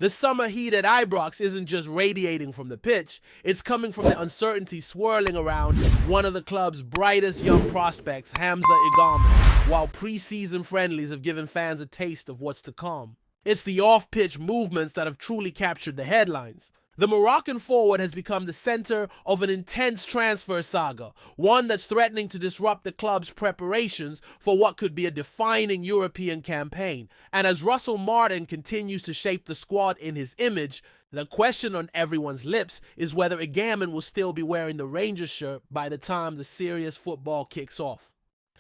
The summer heat at Ibrox isn't just radiating from the pitch, it's coming from the uncertainty swirling around one of the club's brightest young prospects, Hamza Igamane, while pre-season friendlies have given fans a taste of what's to come. It's the off-pitch movements that have truly captured the headlines. The Moroccan forward has become the center of an intense transfer saga, one that's threatening to disrupt the club's preparations for what could be a defining European campaign. And as Russell Martin continues to shape the squad in his image, the question on everyone's lips is whether Igamane will still be wearing the Rangers shirt by the time the serious football kicks off.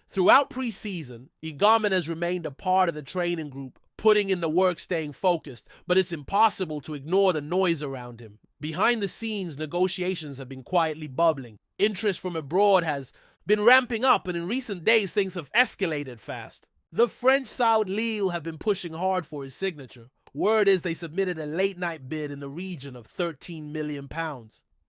Throughout pre-season, Igamane has remained a part of the training group, putting in the work, staying focused, but it's impossible to ignore the noise around him. Behind the scenes, negotiations have been quietly bubbling. Interest from abroad has been ramping up, and in recent days things have escalated fast. The French side Lille have been pushing hard for his signature. Word is they submitted a late-night bid in the region of £13 million.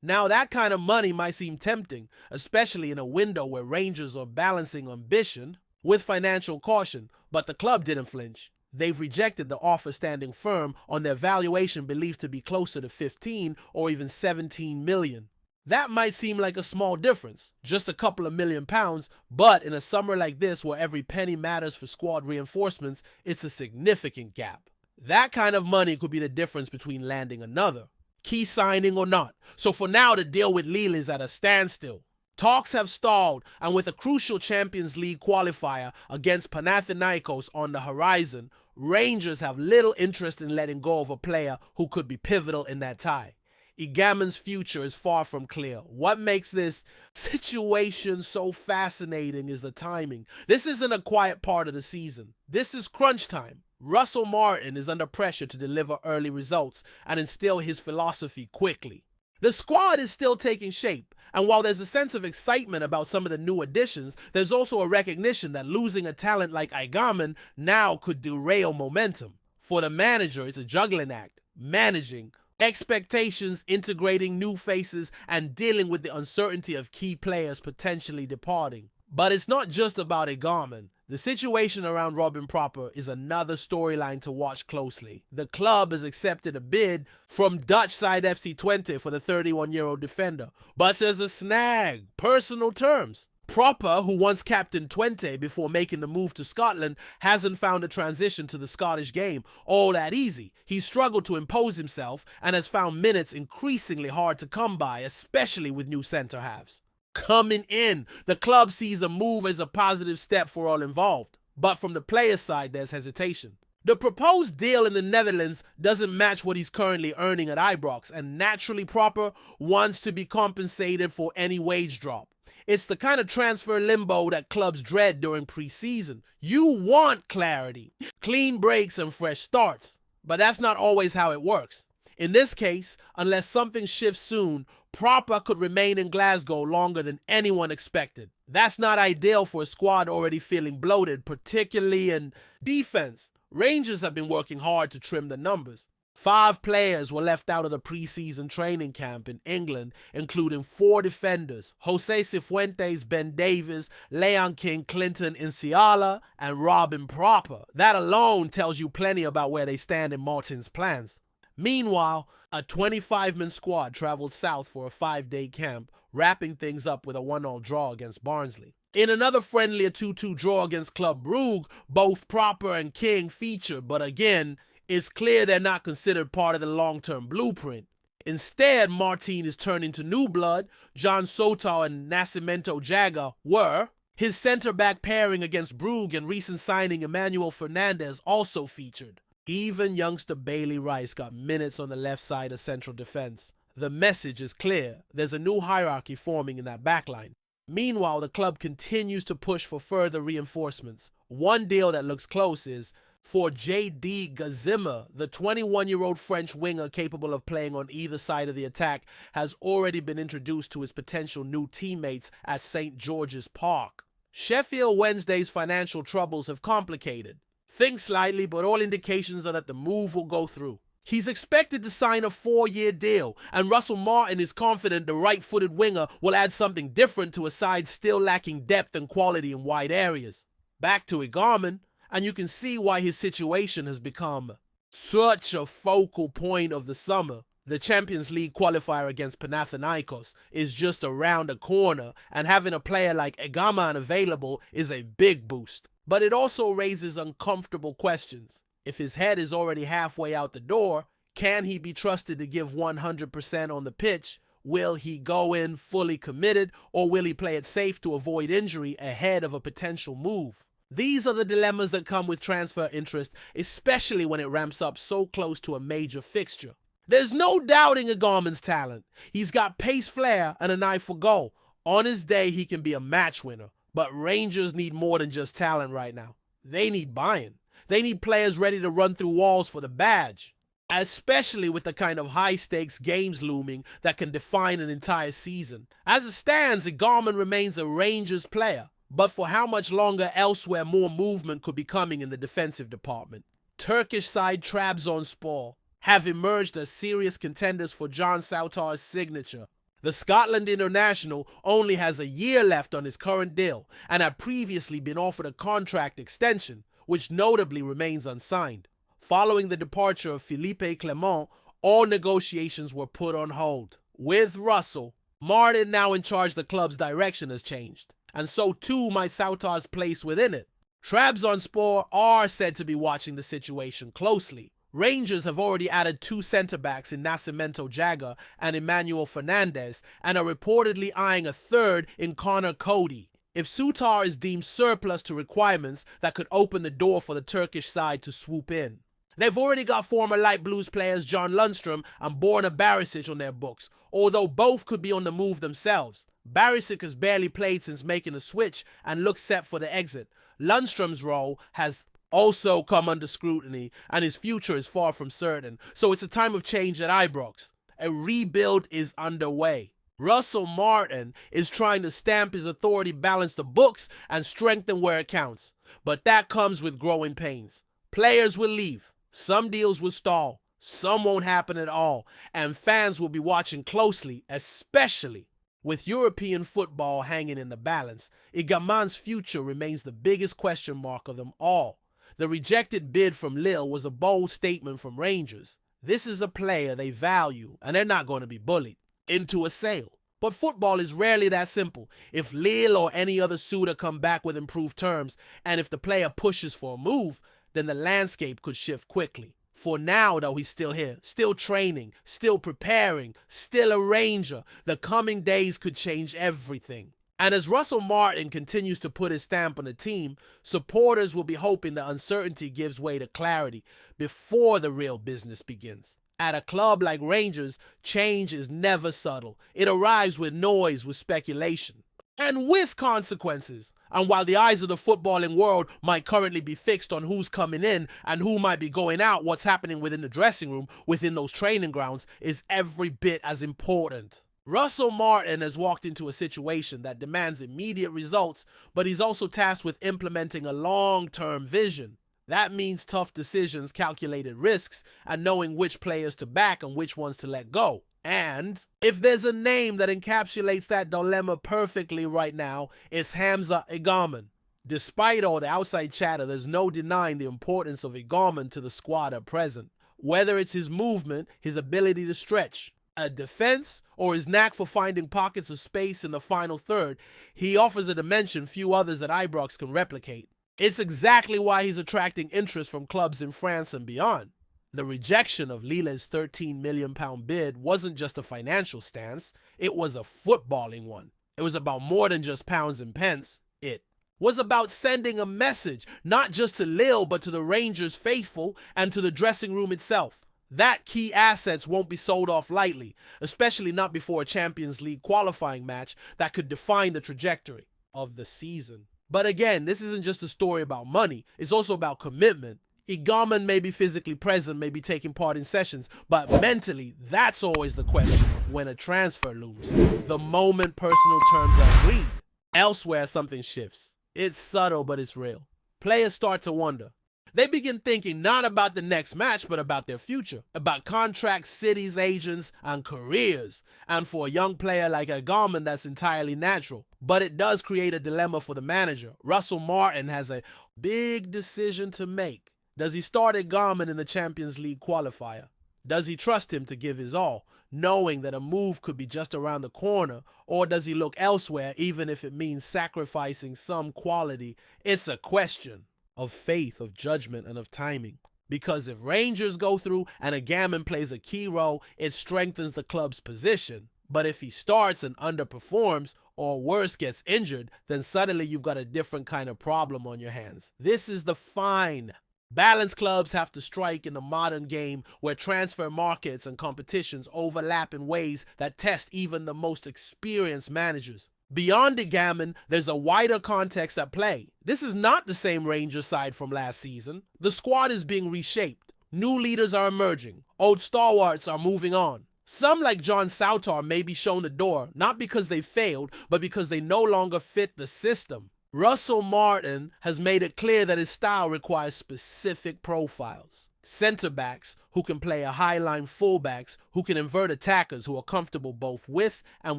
Now that kind of money might seem tempting, especially in a window where Rangers are balancing ambition with financial caution, but the club didn't flinch. They've rejected the offer, standing firm on their valuation believed to be closer to 15 or even 17 million. That might seem like a small difference, just a couple of £1,000,000, but in a summer like this where every penny matters for squad reinforcements, it's a significant gap. That kind of money could be the difference between landing another key signing or not. So for now, the deal with Lille is at a standstill. Talks have stalled, and with a crucial Champions League qualifier against Panathinaikos on the horizon, Rangers have little interest in letting go of a player who could be pivotal in that tie. Igamene's future is far from clear. What makes this situation so fascinating is the timing. This isn't a quiet part of the season. This is crunch time. Russell Martin is under pressure to deliver early results and instill his philosophy quickly. The squad is still taking shape, and while there's a sense of excitement about some of the new additions, there's also a recognition that losing a talent like Igamane now could derail momentum. For the manager, it's a juggling act, managing expectations, integrating new faces, and dealing with the uncertainty of key players potentially departing. But it's not just about Igamane. The situation around Robin Proper is another storyline to watch closely. The club has accepted a bid from Dutch side FC Twente for the 31-year-old defender, but there's a snag: personal terms. Proper, who once captained Twente before making the move to Scotland, hasn't found a transition to the Scottish game all that easy. He's struggled to impose himself and has found minutes increasingly hard to come by, especially with new centre-halves. Coming in, the club sees a move as a positive step for all involved, but from the player's side there's hesitation. The proposed deal in the Netherlands doesn't match what he's currently earning at Ibrox, and naturally Proper wants to be compensated for any wage drop. It's the kind of transfer limbo that clubs dread during pre-season. You want clarity, clean breaks and fresh starts, but that's not always how it works. In this case, unless something shifts soon, Proper could remain in Glasgow longer than anyone expected. That's not ideal for a squad already feeling bloated, particularly in defense. Rangers have been working hard to trim the numbers. 5 players were left out of the pre-season training camp in England, including 4 defenders: Jose Cifuentes, Ben Davies, Leon King, Clinton Insiala, and Robin Proper. That alone tells you plenty about where they stand in Martin's plans. Meanwhile, a 25-man squad traveled south for a 5-day camp, wrapping things up with a 1-1 draw against Barnsley. In another friendly, a 2-2 draw against Club Brugge, both Proper and King featured, but again, it's clear they're not considered part of the long-term blueprint. Instead, Martin is turning to new blood. John Soto and Nascimento Jaga were. His centre-back pairing against Brugge and recent signing Emmanuel Fernandez also featured. Even youngster Bailey Rice got minutes on the left side of central defense. The message is clear. There's a new hierarchy forming in that backline. Meanwhile, the club continues to push for further reinforcements. One deal that looks close is for J.D. Gazima. The 21-year-old French winger capable of playing on either side of the attack has already been introduced to his potential new teammates at St. George's Park. Sheffield Wednesday's financial troubles have complicated things slightly, but all indications are that the move will go through. He's expected to sign a 4-year deal, and Russell Martin is confident the right-footed winger will add something different to a side still lacking depth and quality in wide areas. Back to Igamane, and you can see why his situation has become such a focal point of the summer. The Champions League qualifier against Panathinaikos is just around the corner, and having a player like Igamane available is a big boost. But it also raises uncomfortable questions. If his head is already halfway out the door, can he be trusted to give 100% on the pitch? Will he go in fully committed, or will he play it safe to avoid injury ahead of a potential move? These are the dilemmas that come with transfer interest, especially when it ramps up so close to a major fixture. There's no doubting Igamene's talent. He's got pace, flair, and an eye for goal. On his day, he can be a match winner. But Rangers need more than just talent right now. They need buy-in. They need players ready to run through walls for the badge. Especially with the kind of high-stakes games looming that can define an entire season. As it stands, Igamane remains a Rangers player. But for how much longer elsewhere more movement could be coming in the defensive department? Turkish side Trabzonspor have emerged as serious contenders for Can Sautar's signature. The Scotland international only has a year left on his current deal and had previously been offered a contract extension, which notably remains unsigned. Following the departure of Philippe Clement, all negotiations were put on hold. With Russell, Martin now in charge, the club's direction has changed, and so too might Sautar's place within it. Trabzonspor are said to be watching the situation closely. Rangers have already added 2 centre-backs in Nascimento Jaga and Emmanuel Fernandez, and are reportedly eyeing a third in Connor Cody. If Sautar is deemed surplus to requirements, that could open the door for the Turkish side to swoop in. They've already got former Light Blues players John Lundstrom and Borna Barisic on their books, although both could be on the move themselves. Barisic has barely played since making the switch and looks set for the exit. Lundstrom's role has also come under scrutiny, and his future is far from certain, so it's a time of change at Ibrox. A rebuild is underway. Russell Martin is trying to stamp his authority, balance the books, and strengthen where it counts. But that comes with growing pains. Players will leave, some deals will stall, some won't happen at all, and fans will be watching closely, especially with European football hanging in the balance. Igamane's future remains the biggest question mark of them all. The rejected bid from Lille was a bold statement from Rangers. This is a player they value, and they're not going to be bullied into a sale. But football is rarely that simple. If Lille or any other suitor come back with improved terms, and if the player pushes for a move, then the landscape could shift quickly. For now, though, he's still here, still training, still preparing, still a Ranger. The coming days could change everything. And as Russell Martin continues to put his stamp on the team, supporters will be hoping the uncertainty gives way to clarity before the real business begins. At a club like Rangers, change is never subtle. It arrives with noise, with speculation, and with consequences. And while the eyes of the footballing world might currently be fixed on who's coming in and who might be going out, what's happening within the dressing room, within those training grounds, is every bit as important. Russell Martin has walked into a situation that demands immediate results, but he's also tasked with implementing a long-term vision. That means tough decisions, calculated risks, and knowing which players to back and which ones to let go. And if there's a name that encapsulates that dilemma perfectly right now, it's Hamza Igamane. Despite all the outside chatter, there's no denying the importance of Igamane to the squad at present. Whether it's his movement, his ability to stretch a defense, or his knack for finding pockets of space in the final third, he offers a dimension few others at Ibrox can replicate. It's exactly why he's attracting interest from clubs in France and beyond. The rejection of Lille's £13 million bid wasn't just a financial stance, it was a footballing one. It was about more than just pounds and pence. It was about sending a message, not just to Lille, but to the Rangers faithful and to the dressing room itself. That key assets won't be sold off lightly, especially not before a Champions League qualifying match that could define the trajectory of the season. But again, this isn't just a story about money, it's also about commitment. Igamane may be physically present, may be taking part in sessions, but mentally, that's always the question when a transfer looms. The moment personal terms are agreed, elsewhere something shifts. It's subtle, but it's real. Players start to wonder. They begin thinking not about the next match, but about their future, about contracts, cities, agents, and careers. And for a young player like Igamane, that's entirely natural. But it does create a dilemma for the manager. Russell Martin has a big decision to make. Does he start Igamane in the Champions League qualifier? Does he trust him to give his all, knowing that a move could be just around the corner, or does he look elsewhere even if it means sacrificing some quality? It's a question of faith, of judgment, and of timing. Because if Rangers go through and Igamane plays a key role, it strengthens the club's position. But if he starts and underperforms, or worse, gets injured, then suddenly you've got a different kind of problem on your hands. This is the fine balance clubs have to strike in the modern game, where transfer markets and competitions overlap in ways that test even the most experienced managers. Beyond Igamane, there's a wider context at play. This is not the same Rangers side from last season. The squad is being reshaped. New leaders are emerging. Old stalwarts are moving on. Some, like John Soutar, may be shown the door, not because they failed, but because they no longer fit the system. Russell Martin has made it clear that his style requires specific profiles. Centre-backs who can play a high-line, fullbacks who can invert attackers who are comfortable both with and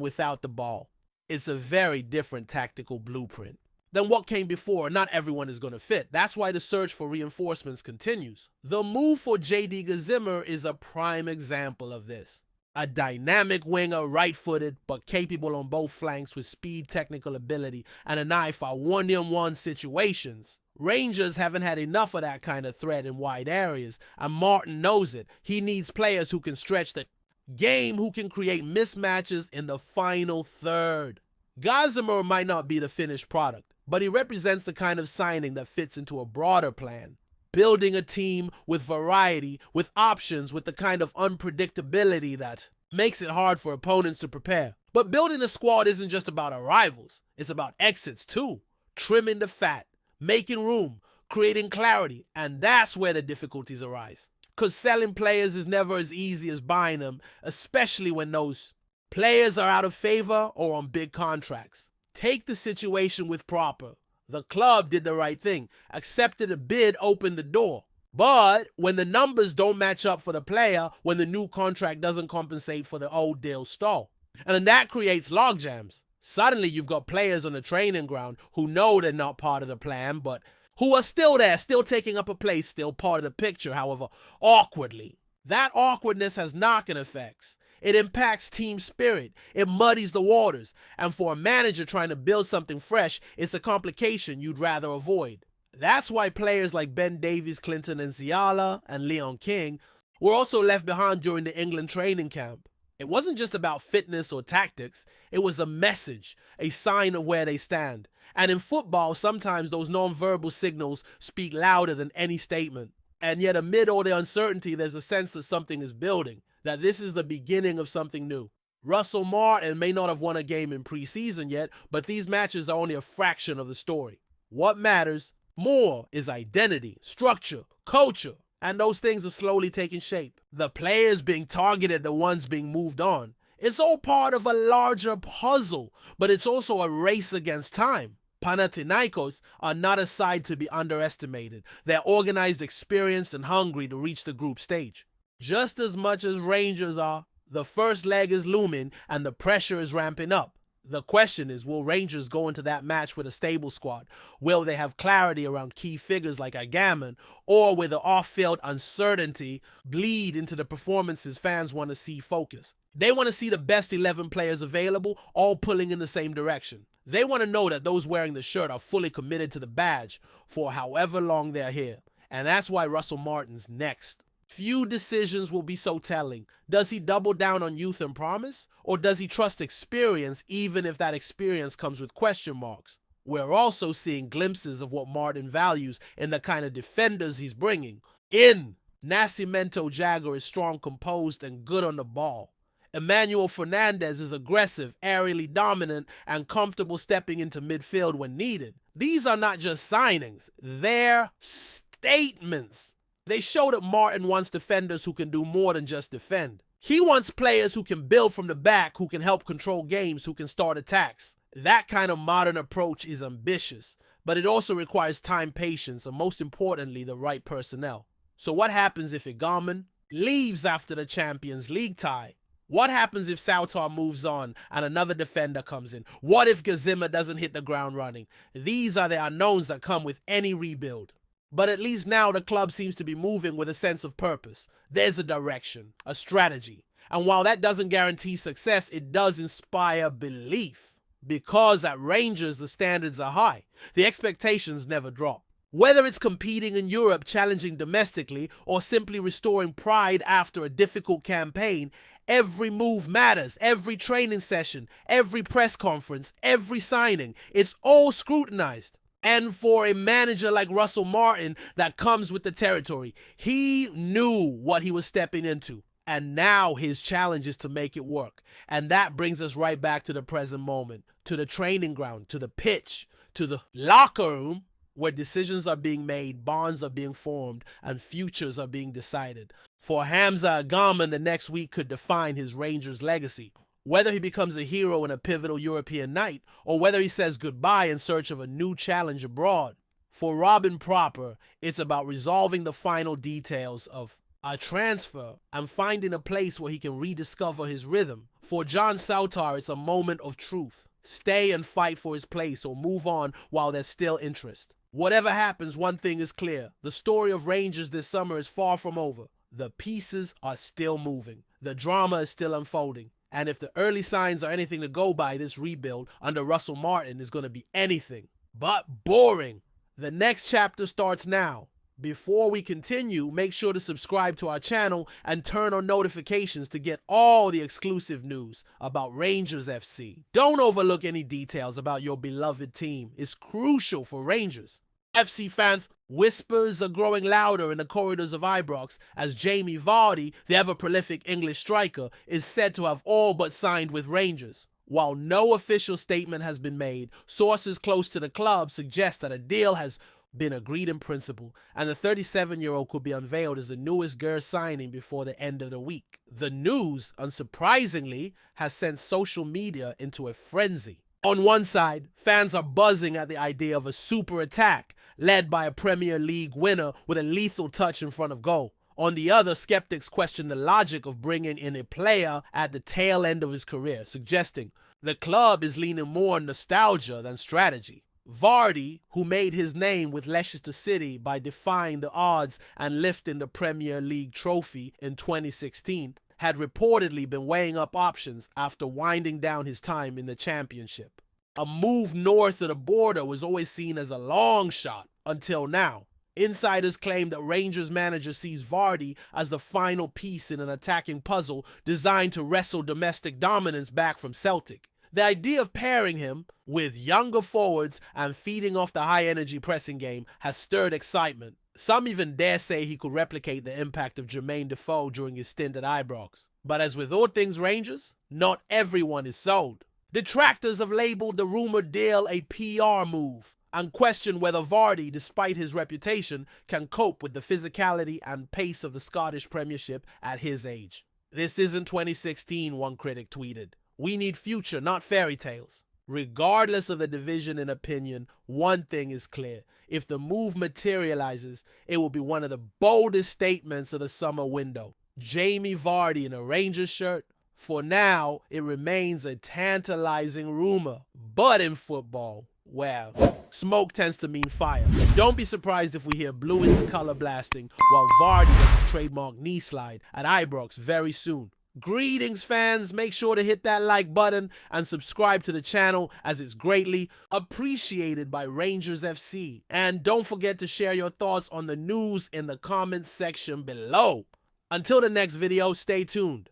without the ball. It's a very different tactical blueprint than what came before. Not everyone is going to fit. That's why the search for reinforcements continues. The move for J.D. Gazimmer is a prime example of this. A dynamic winger, right-footed, but capable on both flanks with speed, technical ability, and an eye for one-on-one situations. Rangers haven't had enough of that kind of threat in wide areas, and Martin knows it. He needs players who can stretch the game, who can create mismatches in the final third. Gazimmer might not be the finished product, but he represents the kind of signing that fits into a broader plan. Building a team with variety, with options, with the kind of unpredictability that makes it hard for opponents to prepare. But building a squad isn't just about arrivals. It's about exits too. Trimming the fat, making room, creating clarity, and that's where the difficulties arise. Because selling players is never as easy as buying them, especially when those players are out of favor or on big contracts. Take the situation with Proper. The club did the right thing, accepted a bid, opened the door. But when the numbers don't match up for the player, when the new contract doesn't compensate for the old deal stall, and then that creates logjams. Suddenly you've got players on the training ground who know they're not part of the plan, but who are still there, still taking up a place, still part of the picture, however, awkwardly. That awkwardness has knock-on effects. It impacts team spirit. It muddies the waters. And for a manager trying to build something fresh, it's a complication you'd rather avoid. That's why players like Ben Davies, Clinton Nziala, and Leon King were also left behind during the England training camp. It wasn't just about fitness or tactics. It was a message, a sign of where they stand. And in football, sometimes those non-verbal signals speak louder than any statement. And yet amid all the uncertainty, there's a sense that something is building, that this is the beginning of something new. Russell Martin may not have won a game in preseason yet, but these matches are only a fraction of the story. What matters more is identity, structure, culture, and those things are slowly taking shape. The players being targeted, the ones being moved on. It's all part of a larger puzzle, but it's also a race against time. Panathinaikos are not a side to be underestimated. They're organized, experienced, and hungry to reach the group stage. Just as much as Rangers are, the first leg is looming and the pressure is ramping up. The question is, will Rangers go into that match with a stable squad? Will they have clarity around key figures like Igamane? Or will the off-field uncertainty bleed into the performances fans want to see focus? They want to see the best 11 players available, all pulling in the same direction. They want to know that those wearing the shirt are fully committed to the badge for however long they're here. And that's why Russell Martin's next. Few decisions will be so telling. Does he double down on youth and promise? Or does he trust experience even if that experience comes with question marks? We're also seeing glimpses of what Martin values in the kind of defenders he's bringing. Nascimento Jagger is strong, composed, and good on the ball. Emmanuel Fernandez is aggressive, aerially dominant, and comfortable stepping into midfield when needed. These are not just signings, they're statements. They show that Martin wants defenders who can do more than just defend. He wants players who can build from the back, who can help control games, who can start attacks. That kind of modern approach is ambitious, but it also requires time, patience, and most importantly, the right personnel. So what happens if Igamane leaves after the Champions League tie? What happens if Soutar moves on and another defender comes in? What if Gazimmer doesn't hit the ground running? These are the unknowns that come with any rebuild. But at least now the club seems to be moving with a sense of purpose. There's a direction, a strategy. And while that doesn't guarantee success, it does inspire belief. Because at Rangers, the standards are high. The expectations never drop. Whether it's competing in Europe, challenging domestically, or simply restoring pride after a difficult campaign, every move matters. Every training session, every press conference, every signing, it's all scrutinized. And for a manager like Russell Martin, that comes with the territory. He knew what he was stepping into. And now his challenge is to make it work. And that brings us right back to the present moment, to the training ground, to the pitch, to the locker room, where decisions are being made, bonds are being formed, and futures are being decided. For Hamza Igamane, the next week could define his Rangers legacy. Whether he becomes a hero in a pivotal European night, or whether he says goodbye in search of a new challenge abroad. For Robin Proper, it's about resolving the final details of a transfer and finding a place where he can rediscover his rhythm. For John Sautar, it's a moment of truth. Stay and fight for his place or move on while there's still interest. Whatever happens, one thing is clear. The story of Rangers this summer is far from over. The pieces are still moving. The drama is still unfolding. And if the early signs are anything to go by, this rebuild under Russell Martin is going to be anything but boring. The next chapter starts now. Before we continue, make sure to subscribe to our channel and turn on notifications to get all the exclusive news about Rangers FC. Don't overlook any details about your beloved team. It's crucial for Rangers. FC fans, whispers are growing louder in the corridors of Ibrox as Jamie Vardy, the ever-prolific English striker, is said to have all but signed with Rangers. While no official statement has been made, sources close to the club suggest that a deal has been agreed in principle, and the 37-year-old could be unveiled as the newest Ger signing before the end of the week. The news, unsurprisingly, has sent social media into a frenzy. On one side, fans are buzzing at the idea of a super attack, led by a Premier League winner with a lethal touch in front of goal. On the other, skeptics question the logic of bringing in a player at the tail end of his career, suggesting the club is leaning more on nostalgia than strategy. Vardy, who made his name with Leicester City by defying the odds and lifting the Premier League trophy in 2016, had reportedly been weighing up options after winding down his time in the Championship. A move north of the border was always seen as a long shot until now. Insiders claim that Rangers manager sees Vardy as the final piece in an attacking puzzle designed to wrestle domestic dominance back from Celtic. The idea of pairing him with younger forwards and feeding off the high-energy pressing game has stirred excitement. Some even dare say he could replicate the impact of Jermaine Defoe during his stint at Ibrox. But as with all things Rangers, not everyone is sold. Detractors have labeled the rumored deal a PR move and question whether Vardy, despite his reputation, can cope with the physicality and pace of the Scottish Premiership at his age. This isn't 2016, one critic tweeted. We need future, not fairy tales. Regardless of the division in opinion, one thing is clear. If the move materializes, it will be one of the boldest statements of the summer window. Jamie Vardy in a Rangers shirt? For now, it remains a tantalizing rumor. But in football, well, smoke tends to mean fire. Don't be surprised if we hear blue is the color blasting while Vardy does his trademark knee slide at Ibrox very soon. Greetings fans, make sure to hit that like button and subscribe to the channel as it's greatly appreciated by Rangers FC. And don't forget to share your thoughts on the news in the comments section below. Until the next video, stay tuned.